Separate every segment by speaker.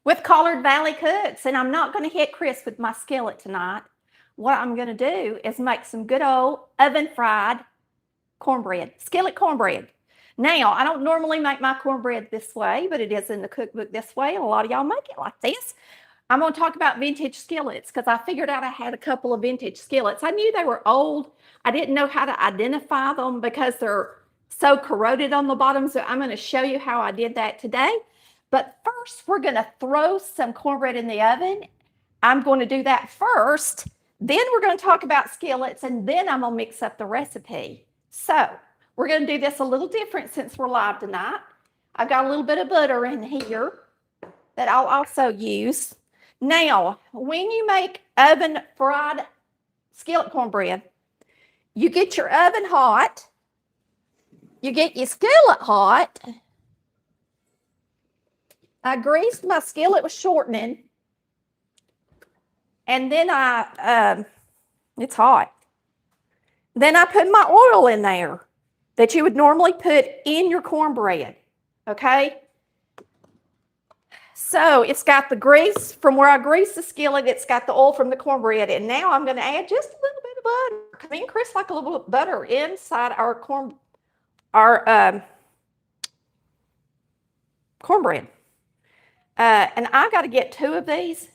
Speaker 1: with Collard Valley Cooks, and I'm not going to hit Chris with my skillet tonight. What I'm going to do is make some good old oven-fried cornbread, skillet cornbread. Now, I don't normally make my cornbread this way, but it is in the cookbook this way, and a lot of y'all make it like this. I'm going to talk about vintage skillets because I figured out I had a couple of vintage skillets. I knew they were old. I didn't know how to identify them because they're so corroded on the bottom, so I'm going to show you how I did that today. But first, we're going to throw some cornbread in the oven. I'm going to do that first. Then we're going to talk about skillets, and then I'm going to mix up the recipe. So we're going to do this a little different since we're live tonight. I've got a little bit of butter in here that I'll also use. Now, when you make oven-fried skillet cornbread, you get your oven hot, you get your skillet hot. I greased my skillet with shortening, and then it's hot. Then I put my oil in there that you would normally put in your cornbread, okay? So it's got the grease from where I greased the skillet. It's got the oil from the cornbread. And now I'm going to add just a little bit of butter. Me and Chris like a little bit of butter inside our cornbread. And I got to get 2 of these.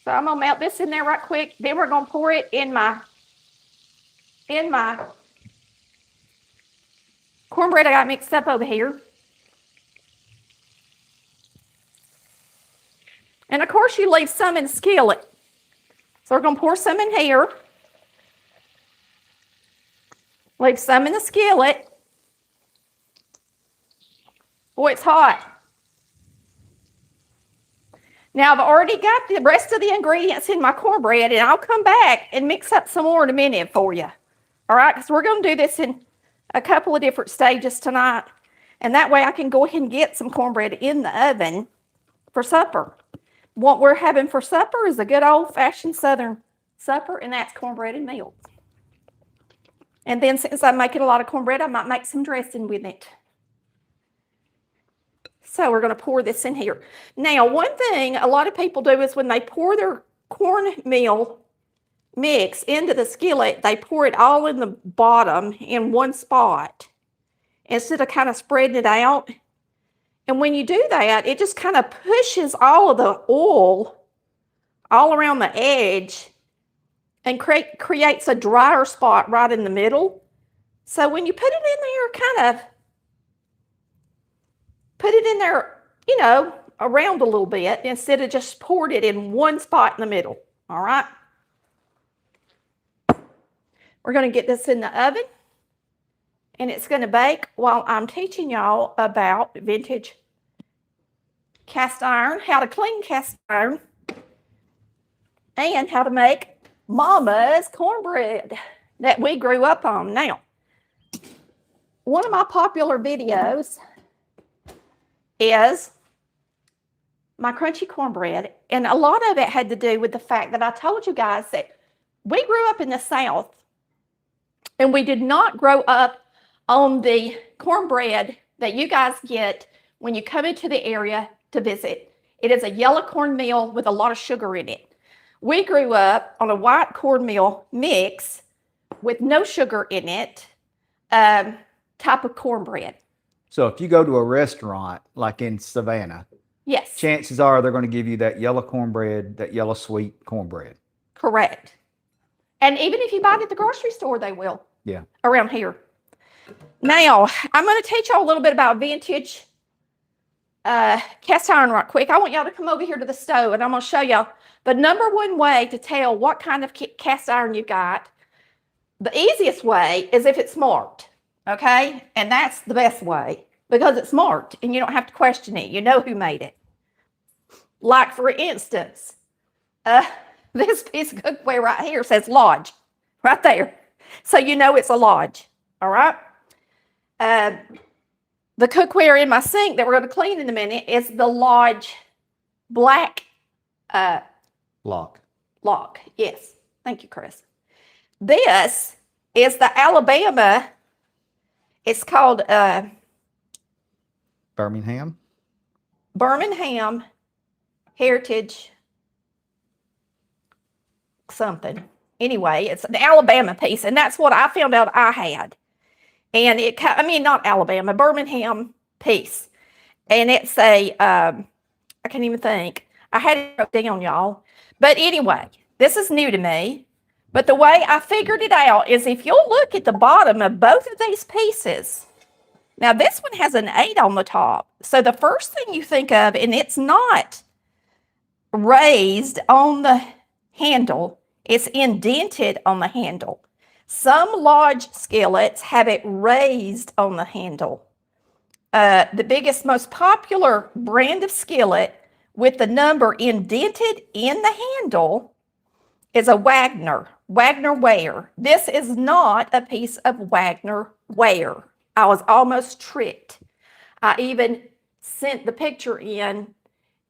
Speaker 1: So I'm going to melt this in there right quick. Then we're going to pour it in my cornbread I got mixed up over here. And of course you leave some in the skillet. So we're going to pour some in here. Leave some in the skillet. Boy, it's hot. Now I've already got the rest of the ingredients in my cornbread, and I'll come back and mix up some more in a minute for you. All right, because we're going to do this in a couple of different stages tonight. And that way I can go ahead and get some cornbread in the oven for supper. What we're having for supper is a good old-fashioned Southern supper, and that's cornbread and milk. And then since I'm making a lot of cornbread, I might make some dressing with it. So we're going to pour this in here. Now, one thing a lot of people do is when they pour their cornmeal mix into the skillet, they pour it all in the bottom in one spot instead of kind of spreading it out. And when you do that, it just kind of pushes all of the oil all around the edge and creates a drier spot right in the middle. So when you put it in there, kind of put it in there, you know, around a little bit instead of just poured it in one spot in the middle. All right. We're going to get this in the oven, and it's going to bake while I'm teaching y'all about vintage cast iron, how to clean cast iron, and how to make Mama's cornbread that we grew up on. Now, one of my popular videos is my crunchy cornbread, and a lot of it had to do with the fact that I told you guys that we grew up in the South, and we did not grow up on the cornbread that you guys get when you come into the area to visit. It is a yellow cornmeal with a lot of sugar in it. We grew up on a white cornmeal mix with no sugar in it type of cornbread.
Speaker 2: So if you go to a restaurant like in Savannah,
Speaker 1: yes,
Speaker 2: chances are they're going to give you that yellow cornbread, that yellow sweet cornbread.
Speaker 1: Correct. And even if you buy it at the grocery store, they will.
Speaker 2: Yeah.
Speaker 1: Around here. Now, I'm going to teach y'all a little bit about vintage cast iron right quick. I want y'all to come over here to the stove, and I'm going to show y'all the #1 way to tell what kind of cast iron you got. The easiest way is if it's marked, okay? And that's the best way because it's marked, and you don't have to question it. You know who made it. Like, for instance, this piece of cookware right here says Lodge, right there. So you know it's a Lodge, all right? The cookware in my sink that we're going to clean in a minute is the Lodge black
Speaker 2: Lock.
Speaker 1: Yes. Thank you, Chris. This is the Alabama It's called
Speaker 2: Birmingham.
Speaker 1: Birmingham Heritage something. Anyway, it's an Alabama piece, and that's what I found out I had. And not Alabama, Birmingham piece. And it's I can't even think. I had it wrote down, y'all. But anyway, this is new to me. But the way I figured it out is if you'll look at the bottom of both of these pieces. Now, this one has an 8 on the top. So the first thing you think of, and it's not raised on the handle, it's indented on the handle. Some large skillets have it raised on the handle. The biggest, most popular brand of skillet with the number indented in the handle is a Wagner ware. This is not a piece of Wagner ware. I was almost tricked. I even sent the picture in,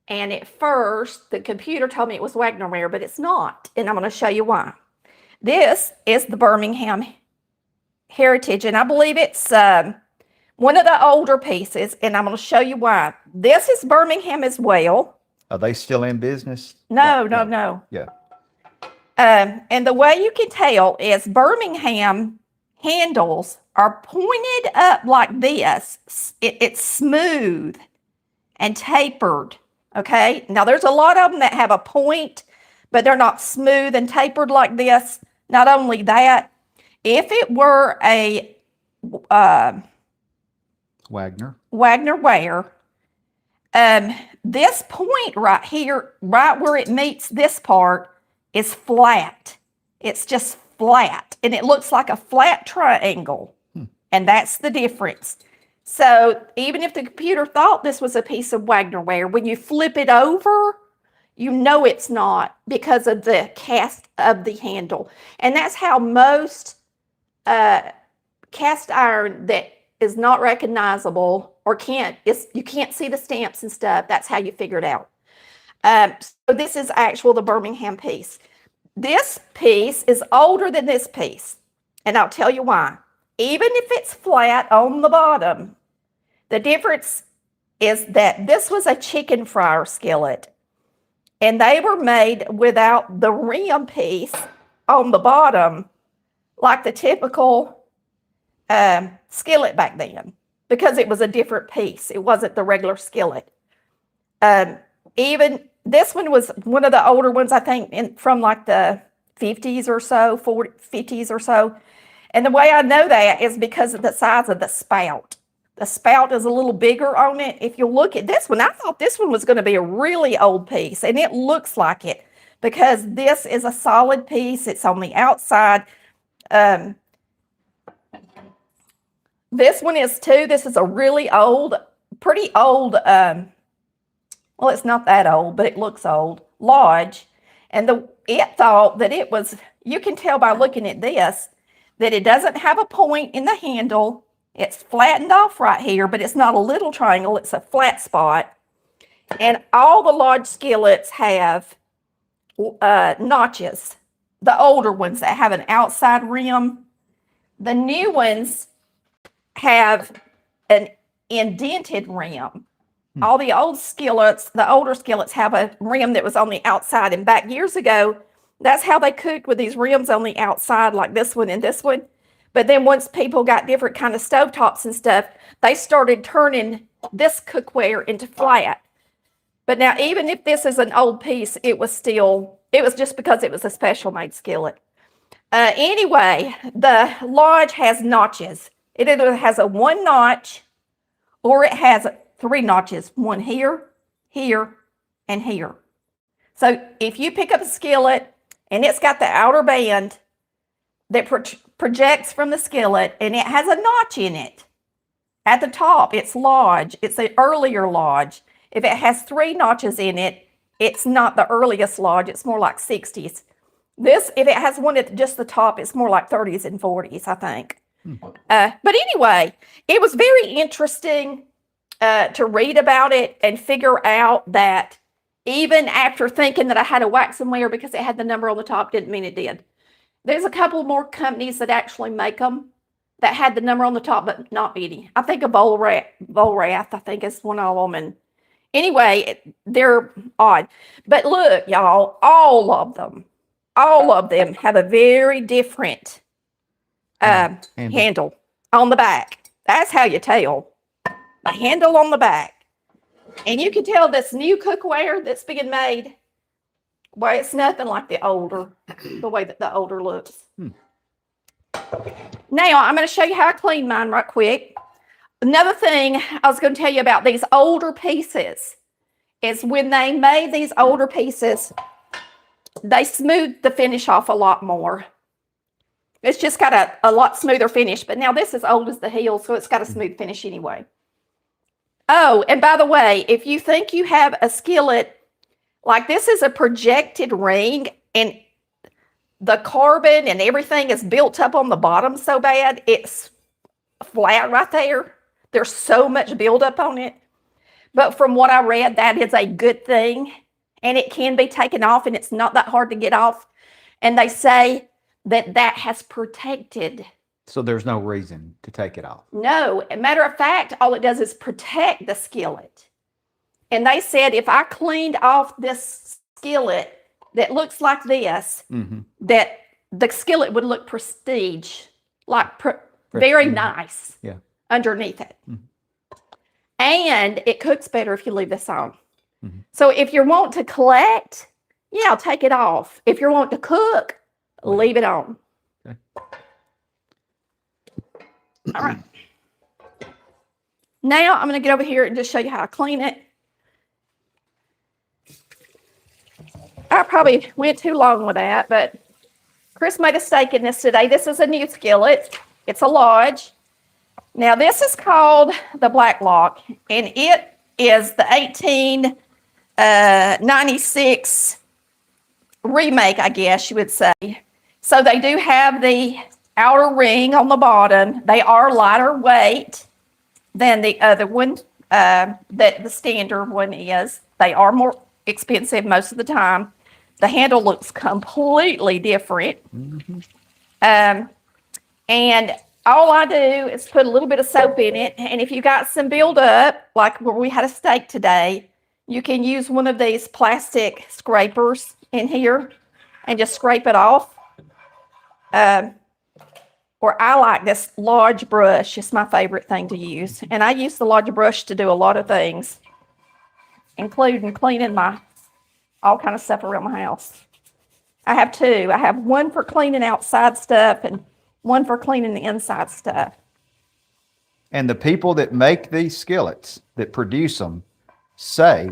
Speaker 1: and at first the computer told me it was Wagner ware, but it's not, and I'm going to show you why. This is the Birmingham Heritage, and I believe it's one of the older pieces, and I'm going to show you why. This is Birmingham as well.
Speaker 2: Are they still in business?
Speaker 1: No.
Speaker 2: Yeah.
Speaker 1: And the way you can tell is Birmingham handles are pointed up like this. It's smooth and tapered, okay? Now, there's a lot of them that have a point, but they're not smooth and tapered like this. Not only that, if it were a
Speaker 2: Wagner
Speaker 1: ware, this point right here, right where it meets this part, is flat. It's just flat, and it looks like a flat triangle, and that's the difference. So even if the computer thought this was a piece of Wagner ware, when you flip it over, you know it's not because of the cast of the handle. And that's how most cast iron that is not recognizable or you can't see the stamps and stuff. That's how you figure it out. So this is the Birmingham piece. This piece is older than this piece, and I'll tell you why. Even if it's flat on the bottom, the difference is that this was a chicken fryer skillet, and they were made without the rim piece on the bottom, like the typical skillet back then, because it was a different piece. It wasn't the regular skillet. Even this one was one of the older ones, I think, from like the 50s or so, 50s or so. And the way I know that is because of the size of the spout. The spout is a little bigger on it. If you look at this one, I thought this one was going to be a really old piece, and it looks like it because this is a solid piece. It's on the outside. This one is too. This is a really old, pretty old, well, it's not that old, but it looks old, lodge. And it thought that it was, you can tell by looking at this, that it doesn't have a point in the handle. It's flattened off right here, but it's not a little triangle. It's a flat spot. And all the lodge skillets have notches, the older ones that have an outside rim. The new ones have an indented rim. All the old skillets, the older skillets have a rim that was on the outside. And back years ago, that's how they cooked, with these rims on the outside, like this one and this one. But then once people got different kind of stovetops and stuff, they started turning this cookware into flat. But now, even if this is an old piece, it was just because it was a special made skillet. Anyway, the lodge has notches. It either has a 1 notch or it has 3 notches, one here, here, and here. So if you pick up a skillet and it's got the outer band that projects from the skillet and it has a notch in it, at the top, it's lodge. It's an earlier lodge. If it has 3 notches in it, it's not the earliest lodge. It's more like 60s. This, if it has one at just the top, it's more like 30s and 40s, I think. But anyway, it was very interesting to read about it and figure out that even after thinking that I had a waxenware because it had the number on the top, didn't mean it did. There's a couple more companies that actually make them, that had the number on the top, but not many. I think a Volrath, I think is one of them. And anyway, they're odd. But look, y'all, all of them have a very different handle on the back. That's how you tell. A handle on the back. And you can tell this new cookware that's being made, well, it's nothing like the way that the older looks. Now, I'm going to show you how I clean mine right quick. Another thing I was going to tell you about these older pieces is when they made these older pieces, they smoothed the finish off a lot more. It's just got a lot smoother finish, but now this is old as the heel, so it's got a smooth finish anyway. Oh, and by the way, if you think you have a skillet, like this is a projected ring, and the carbon and everything is built up on the bottom so bad, it's flat right there. There's so much buildup on it. But from what I read, that is a good thing, and it can be taken off, and it's not that hard to get off. And they say that has protected.
Speaker 2: So there's no reason to take it off.
Speaker 1: No, as a matter of fact, all it does is protect the skillet. And they said if I cleaned off this skillet that looks like this, that the skillet would look prestige, like very nice underneath it. And it cooks better if you leave this on. So if you want to collect, yeah, take it off. If you want to cook, leave it on.
Speaker 2: Okay.
Speaker 1: All right. Now I'm going to get over here and just show you how I clean it. I probably went too long with that, but Chris made a mistake in this today. This is a new skillet. It's a Lodge. Now this is called the Black Lock, and it is the 1896 remake, I guess you would say. So they do have the outer ring on the bottom. They are lighter weight than the other one, that the standard one is. They are more expensive most of the time. The handle looks completely different. And all I do is put a little bit of soap in it. And if you got some buildup, like where we had a steak today, you can use one of these plastic scrapers in here and just scrape it off. Or I like this large brush. It's my favorite thing to use. And I use the large brush to do a lot of things, including cleaning all kind of stuff around my house. I have two. I have one for cleaning outside stuff and one for cleaning the inside stuff.
Speaker 2: And the people that make these skillets, that produce them, say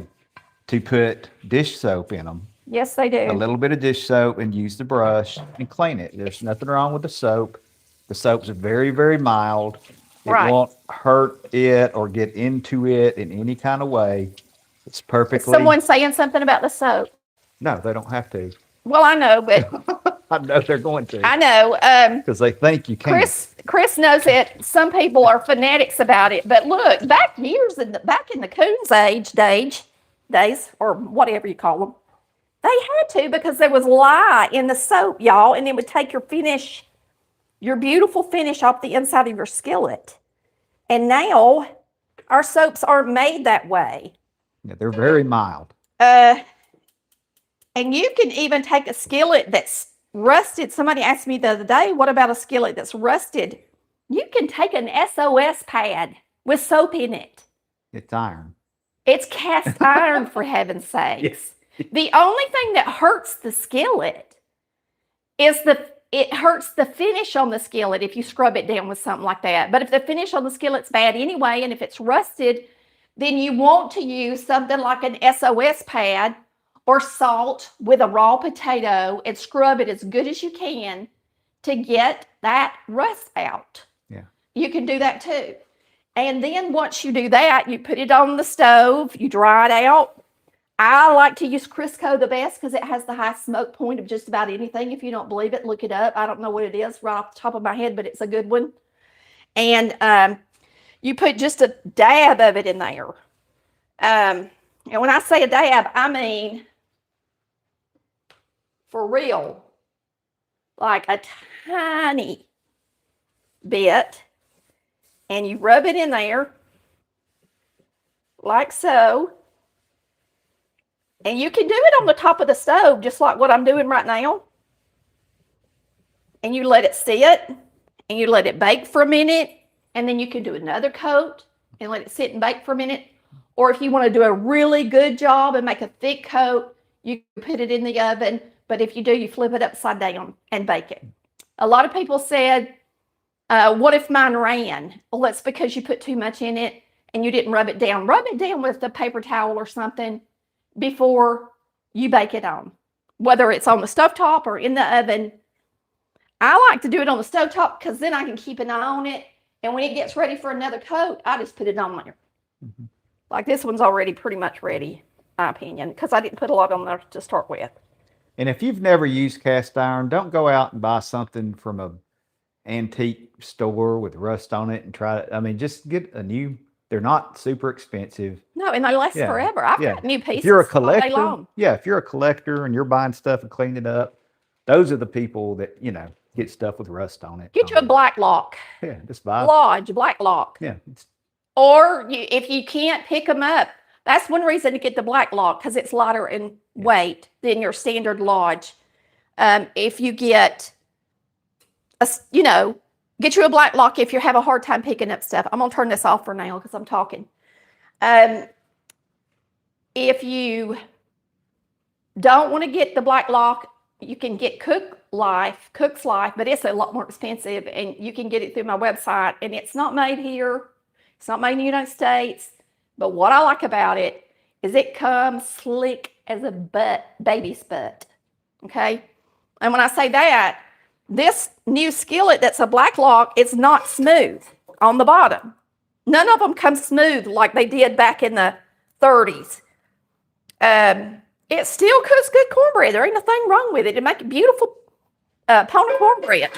Speaker 2: to put dish soap in them.
Speaker 1: Yes, they do.
Speaker 2: A little bit of dish soap and use the brush and clean it. There's nothing wrong with the soap. The soap's very, very mild. It won't hurt it or get into it in any kind of way. It's perfectly...
Speaker 1: Is someone saying something about the soap?
Speaker 2: No, they don't have to.
Speaker 1: Well, I know, but...
Speaker 2: I know they're going to.
Speaker 1: I know.
Speaker 2: Because they think you can.
Speaker 1: Chris knows that some people are fanatics about it. But look, back in the Coons days, or whatever you call them, they had to, because there was lye in the soap, y'all, and it would take your beautiful finish off the inside of your skillet. And now our soaps aren't made that way.
Speaker 2: Yeah, they're very mild.
Speaker 1: And you can even take a skillet that's rusted. Somebody asked me the other day, what about a skillet that's rusted? You can take an SOS pad with soap in it.
Speaker 2: It's iron.
Speaker 1: It's cast iron, for heaven's sakes.
Speaker 2: Yes.
Speaker 1: The only thing that hurts the skillet is it hurts the finish on the skillet if you scrub it down with something like that. But if the finish on the skillet's bad anyway, and if it's rusted, then you want to use something like an SOS pad or salt with a raw potato and scrub it as good as you can to get that rust out.
Speaker 2: Yeah.
Speaker 1: You can do that too. And then once you do that, you put it on the stove, you dry it out. I like to use Crisco the best because it has the highest smoke point of just about anything. If you don't believe it, look it up. I don't know what it is right off the top of my head, but it's a good one. And you put just a dab of it in there. And when I say a dab, I mean for real, like a tiny bit, and you rub it in there like so. And you can do it on the top of the stove, just like what I'm doing right now. And you let it sit, and you let it bake for a minute, and then you can do another coat and let it sit and bake for a minute. Or if you want to do a really good job and make a thick coat, you can put it in the oven. But if you do, you flip it upside down and bake it. A lot of people said, what if mine ran? Well, that's because you put too much in it and you didn't rub it down. Rub it down with a paper towel or something before you bake it on, whether it's on the stovetop or in the oven. I like to do it on the stovetop because then I can keep an eye on it. And when it gets ready for another coat, I just put it on there. Mm-hmm. Like this one's already pretty much ready, my opinion, because I didn't put a lot on there to start with.
Speaker 2: And if you've never used cast iron, don't go out and buy something from a antique store with rust on it and try it. I mean, just get a new. They're not super expensive.
Speaker 1: No, and they last forever. I've got new pieces.
Speaker 2: If you're a collector,
Speaker 1: all day long.
Speaker 2: If you're a collector and you're buying stuff and cleaning it up, those are the people that, get stuff with rust on it.
Speaker 1: Get you a black lock.
Speaker 2: Yeah, just buy
Speaker 1: Lodge, black lock.
Speaker 2: Yeah.
Speaker 1: Or if you can't pick them up, that's one reason to get the black lock, because it's lighter in weight than your standard Lodge. If you get get you a black lock if you have a hard time picking up stuff. I'm going to turn this off for now because I'm talking. If you don't want to get the black lock, you can get Cook's Life, but it's a lot more expensive, and you can get it through my website, and it's not made here. It's not made in the United States, but what I like about it is it comes slick as a baby's butt, okay? And when I say that, this new skillet that's a black lock, it's not smooth on the bottom. None of them come smooth like they did back in the 30s. It still cooks good cornbread. There ain't nothing wrong with it. It makes beautiful pound cornbread.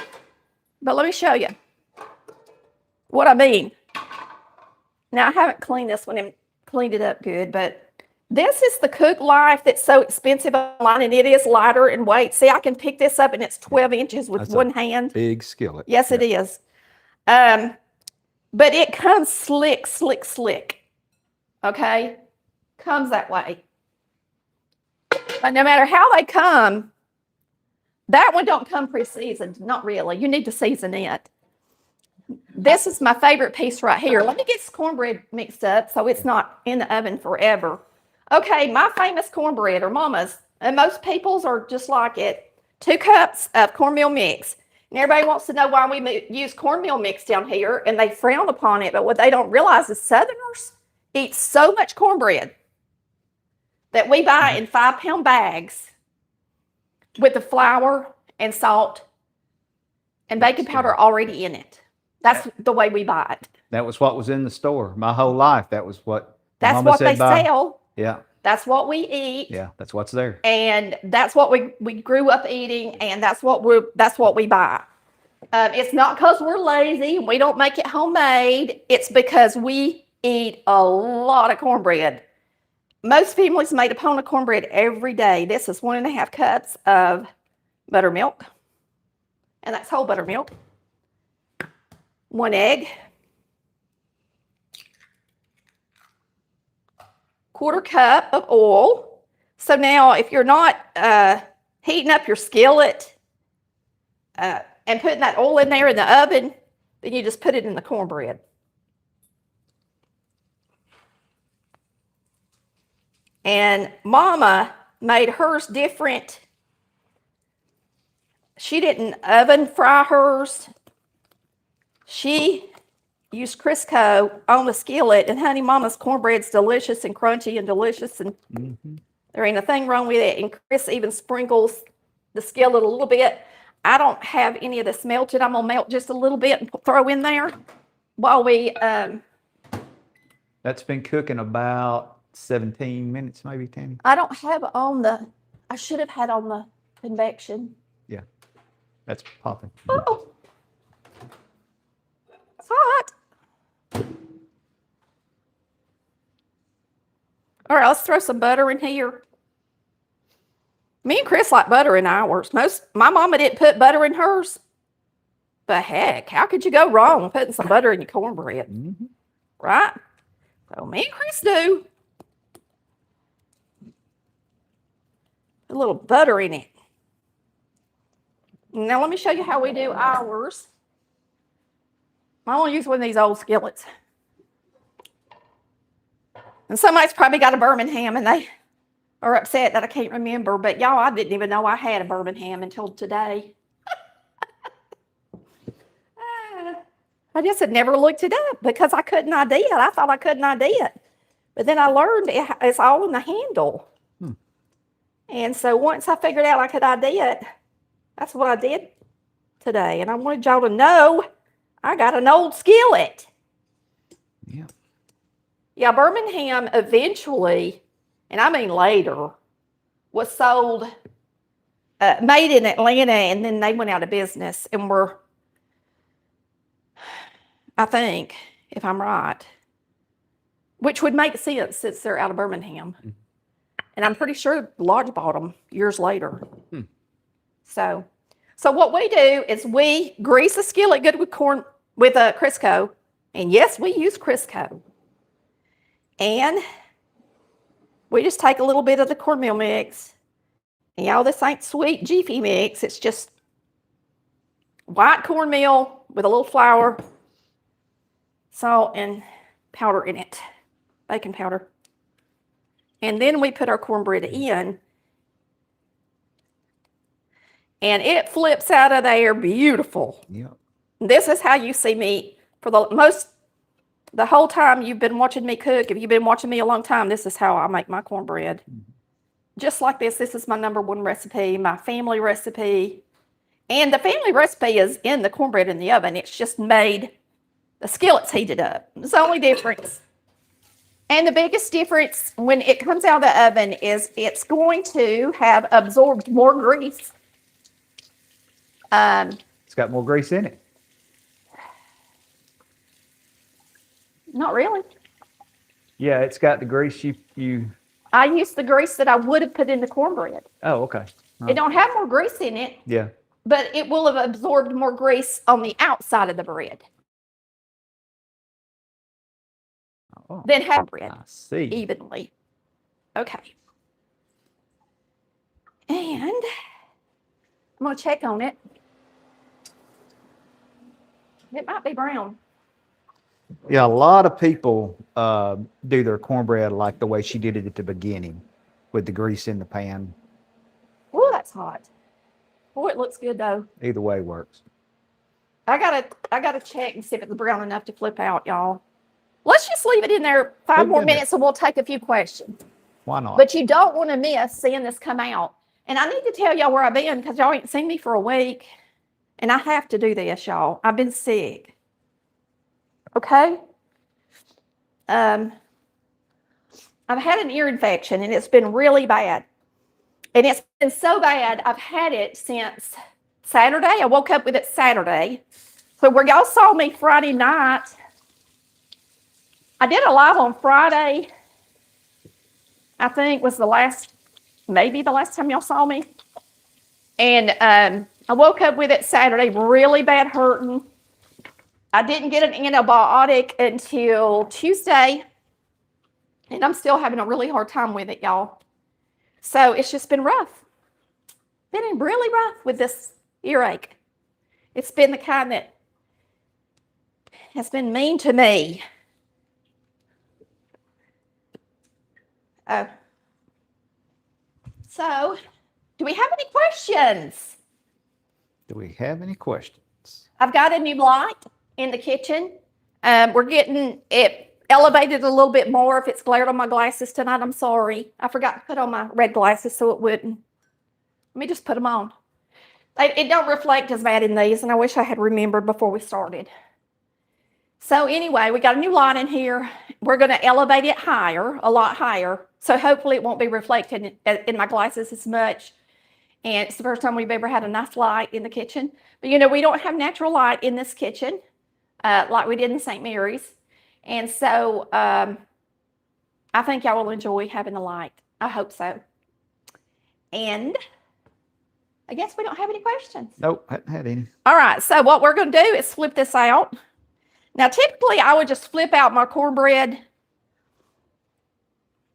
Speaker 1: But let me show you what I mean. Now, I haven't cleaned this one and cleaned it up good, but this is the Cook Life that's so expensive online, and it is lighter in weight. See, I can pick this up, and it's 12 inches with one hand.
Speaker 2: Big skillet.
Speaker 1: Yes, it is. But it comes slick. Okay? Comes that way. But no matter how they come, that one don't come pre-seasoned. Not really. You need to season it. This is my favorite piece right here. Let me get this cornbread mixed up so it's not in the oven forever. Okay, my famous cornbread, or Mama's, and most people's are just like it. 2 cups of cornmeal mix. And everybody wants to know why we use cornmeal mix down here, and they frown upon it. But what they don't realize is Southerners eat so much cornbread that we buy in 5-pound bags with the flour and salt and baking powder already in it. That's the way we buy it.
Speaker 2: That was what was in the store my whole life. That was what
Speaker 1: That's what they sell.
Speaker 2: Yeah.
Speaker 1: That's what we eat.
Speaker 2: Yeah, that's what's there.
Speaker 1: And that's what we grew up eating, and that's what we buy. It's not because we're lazy and we don't make it homemade. It's because we eat a lot of cornbread. Most families made a pound of cornbread every day. This is 1.5 cups of buttermilk, and that's whole buttermilk. 1 egg. 1/4 cup of oil. So now if you're not heating up your skillet and putting that oil in there in the oven, then you just put it in the cornbread. And Mama made hers different. She didn't oven fry hers. She used Crisco on the skillet, and honey, Mama's cornbread's delicious and crunchy and delicious, and there ain't a thing wrong with it. And Chris even sprinkles the skillet a little bit. I don't have any of this melted. I'm gonna melt just a little bit and throw in there while we.
Speaker 2: That's been cooking about 17 minutes, maybe, Tammy.
Speaker 1: I don't have on the. I should have had on the convection.
Speaker 2: Yeah, that's popping.
Speaker 1: Oh, it's hot. All right, let's throw some butter in here. Me and Chris like butter in ours. My mama didn't put butter in hers. But heck, how could you go wrong putting some butter in your cornbread?
Speaker 2: Mm-hmm.
Speaker 1: Right? So me and Chris do. A little butter in it. Now let me show you how we do ours. I want to use one of these old skillets. And somebody's probably got a Birmingham and they are upset that I can't remember. But y'all, I didn't even know I had a Birmingham until today. I just had never looked it up because I couldn't ID it. I thought I couldn't ID it. But then I learned it's all in the handle. And so once I figured out I could ID it, that's what I did today. And I wanted y'all to know I got an old skillet.
Speaker 2: Yeah.
Speaker 1: Yeah, Birmingham eventually, and I mean later, was sold, made in Atlanta, and then they went out of business and were, I think, if I'm right, which would make sense since they're out of Birmingham. And I'm pretty sure Lodge bought them years later. So what we do is we grease the skillet good with Crisco. And yes, we use Crisco. And we just take a little bit of the cornmeal mix. And y'all, this ain't sweet Jiffy mix. It's just white cornmeal with a little flour, salt, and powder in it. Baking powder. And then we put our cornbread in. And it flips out of there beautiful.
Speaker 2: Yeah.
Speaker 1: This is how you see me for the whole time you've been watching me cook. If you've been watching me a long time, this is how I make my cornbread. Just like this. This is my #1 recipe, my family recipe. And the family recipe is in the cornbread in the oven. It's just made, the skillet's heated up. It's the only difference. And the biggest difference when it comes out of the oven is it's going to have absorbed more grease.
Speaker 2: It's got more grease in it.
Speaker 1: Not really.
Speaker 2: Yeah, it's got the grease you.
Speaker 1: I used the grease that I would have put in the cornbread.
Speaker 2: Oh, okay.
Speaker 1: It don't have more grease in it.
Speaker 2: Yeah.
Speaker 1: But it will have absorbed more grease on the outside of the bread.
Speaker 2: Oh,
Speaker 1: Then have bread
Speaker 2: I see.
Speaker 1: evenly. Okay. And I'm going to check on it. It might be brown.
Speaker 2: Yeah, a lot of people do their cornbread like the way she did it at the beginning, with the grease in the pan.
Speaker 1: Oh, that's hot. Oh, it looks good though.
Speaker 2: Either way works.
Speaker 1: I gotta check and see if it's brown enough to flip out, y'all. Let's just leave it in there 5 more minutes and we'll take a few questions.
Speaker 2: Why not?
Speaker 1: But you don't want to miss seeing this come out. And I need to tell y'all where I've been because y'all ain't seen me for a week. And I have to do this, y'all. I've been sick. Okay? I've had an ear infection and it's been really bad. And it's been so bad, I've had it since Saturday. I woke up with it Saturday. So where y'all saw me Friday night, I did a live on Friday, I think was maybe the last time y'all saw me. And I woke up with it Saturday, really bad hurting. I didn't get an antibiotic until Tuesday. And I'm still having a really hard time with it, y'all. So it's just been rough. Been really rough with this earache. It's been the kind that has been mean to me. So, do we have any questions?
Speaker 2: Do we have any questions?
Speaker 1: I've got a new light in the kitchen. We're getting it elevated a little bit more. If it's glared on my glasses tonight, I'm sorry. I forgot to put on my red glasses so it wouldn't. Let me just put them on. It don't reflect as bad in these, and I wish I had remembered before we started. So anyway, we got a new light in here. We're going to elevate it higher, a lot higher. So hopefully it won't be reflected in my glasses as much. And it's the first time we've ever had a nice light in the kitchen. But you know, we don't have natural light in this kitchen like we did in St. Mary's. And so I think y'all will enjoy having the light. I hope so. And I guess we don't have any questions.
Speaker 2: Nope, hadn't had any.
Speaker 1: All right, so what we're going to do is flip this out. Now, typically, I would just flip out my cornbread.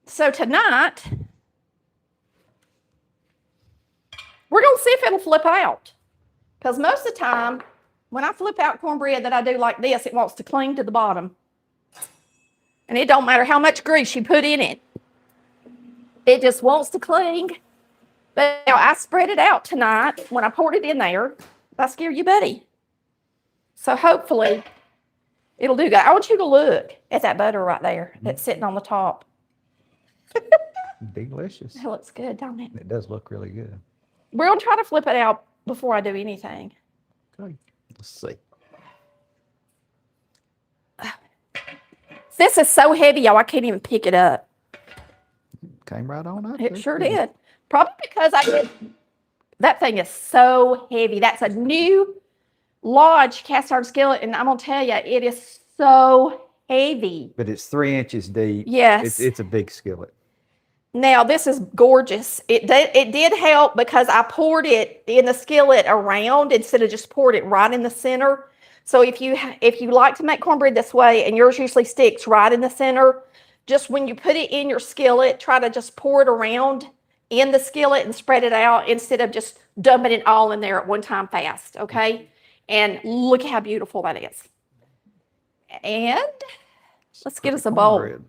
Speaker 1: So tonight, we're going to see if it'll flip out. Because most of the time, when I flip out cornbread that I do like this, it wants to cling to the bottom. And it don't matter how much grease you put in it. It just wants to cling. But now I spread it out tonight when I poured it in there. I scare you, buddy. So hopefully it'll do good. I want you to look at that butter right there that's sitting on the top.
Speaker 2: Delicious.
Speaker 1: It looks good, don't it?
Speaker 2: It does look really good.
Speaker 1: We're going to try to flip it out before I do anything.
Speaker 2: Okay. Let's see.
Speaker 1: This is so heavy, y'all, I can't even pick it up.
Speaker 2: Came right on up.
Speaker 1: It sure did. Probably because that thing is so heavy. That's a new Lodge cast iron skillet, and I'm going to tell you, it is so heavy.
Speaker 2: But it's 3 inches deep.
Speaker 1: Yes.
Speaker 2: It's a big skillet.
Speaker 1: Now, this is gorgeous. It did help because I poured it in the skillet around instead of just poured it right in the center. So if you like to make cornbread this way, and yours usually sticks right in the center, just when you put it in your skillet, try to just pour it around in the skillet and spread it out instead of just dumping it all in there at one time fast, okay? And look how beautiful that is. And let's get us a bowl.
Speaker 2: Cornbread.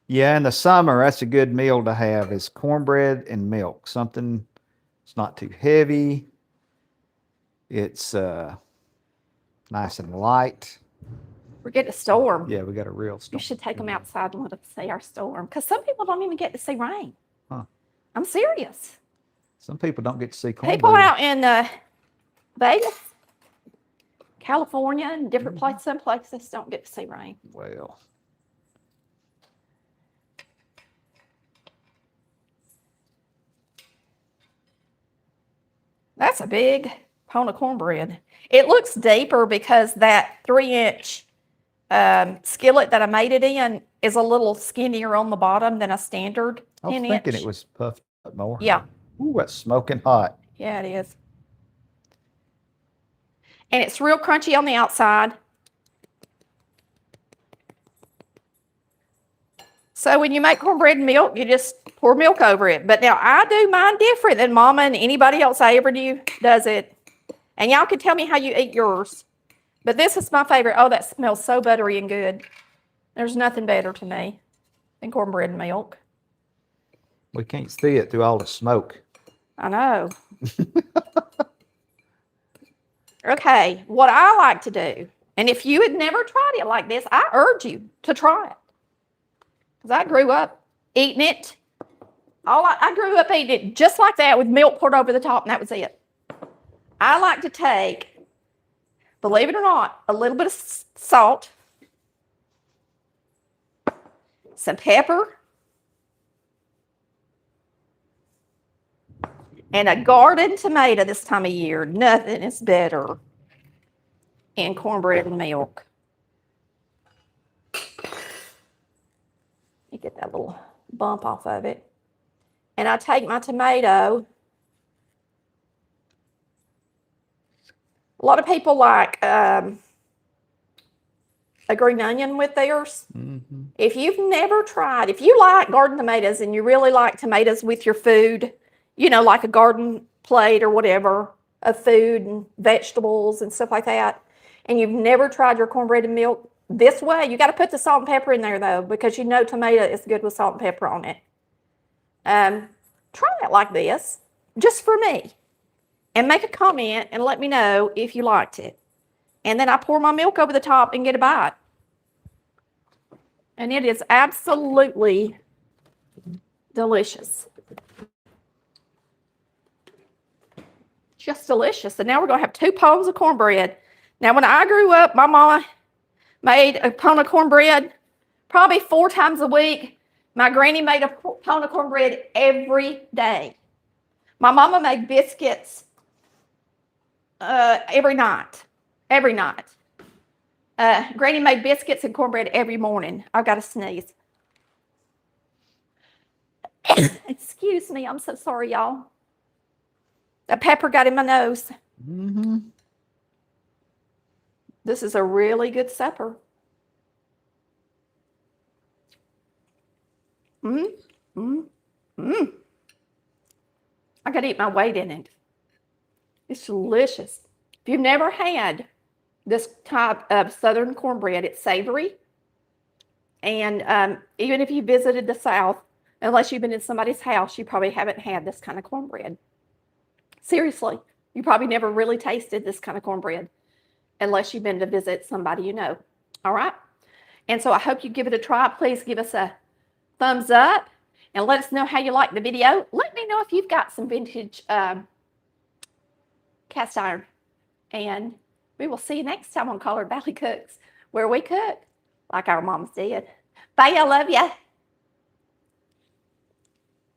Speaker 2: Yeah, in the summer, that's a good meal to have is cornbread and milk. Something it's not too heavy. It's nice and light.
Speaker 1: We're getting a storm.
Speaker 2: Yeah, we got a real storm.
Speaker 1: You should take them outside and let them see our storm. Because some people don't even get to see rain.
Speaker 2: Huh.
Speaker 1: I'm serious.
Speaker 2: Some people don't get to see cornbread.
Speaker 1: People out in Vegas, California, and different places, some places don't get to see rain.
Speaker 2: Well.
Speaker 1: That's a big pound of cornbread. It looks deeper because that 3-inch skillet that I made it in is a little skinnier on the bottom than a standard 10-inch.
Speaker 2: I was thinking it was puffed up more.
Speaker 1: Yeah.
Speaker 2: Ooh, that's smoking hot.
Speaker 1: Yeah, it is. And it's real crunchy on the outside. So when you make cornbread and milk, you just pour milk over it. But now I do mine different than Mama and anybody else I ever knew does it. And y'all can tell me how you eat yours. But this is my favorite. Oh, that smells so buttery and good. There's nothing better to me than cornbread and milk.
Speaker 2: We can't see it through all the smoke.
Speaker 1: I know. Okay, what I like to do, and if you had never tried it like this, I urge you to try it. Because I grew up eating it. I grew up eating it just like that with milk poured over the top, and that was it. I like to take, believe it or not, a little bit of salt, some pepper, and a garden tomato this time of year. Nothing is better in cornbread and milk. You get that little bump off of it. And I take my tomato. A lot of people like a green onion with theirs. Mm-hmm. If you've never tried, if you like garden tomatoes and you really like tomatoes with your food, you know, like a garden plate or whatever of food and vegetables and stuff like that, and you've never tried your cornbread and milk this way, you got to put the salt and pepper in there, though, because you know tomato is good with salt and pepper on it. Try it like this, just for me, and make a comment and let me know if you liked it. And then I pour my milk over the top and get a bite. And it is absolutely delicious. Just delicious. And now we're going to have 2 pounds of cornbread. Now, when I grew up, my mama made a pound of cornbread probably 4 times a week. My granny made a pound of cornbread every day. My mama made biscuits every night. Every night. Granny made biscuits and cornbread every morning. I've got to sneeze. Excuse me. I'm so sorry, y'all. The pepper got in my nose.
Speaker 2: Mm-hmm.
Speaker 1: This is a really good supper. I got to eat my weight in it. It's delicious. If you've never had this type of Southern cornbread, it's savory. And even if you visited the South, unless you've been in somebody's house, you probably haven't had this kind of cornbread. Seriously, you probably never really tasted this kind of cornbread unless you've been to visit somebody you know. All right? And so I hope you give it a try. Please give us a thumbs up and let us know how you like the video. Let me know if you've got some vintage cast iron. And we will see you next time on Collard Valley Cooks, where we cook like our moms did. Bye, I love ya.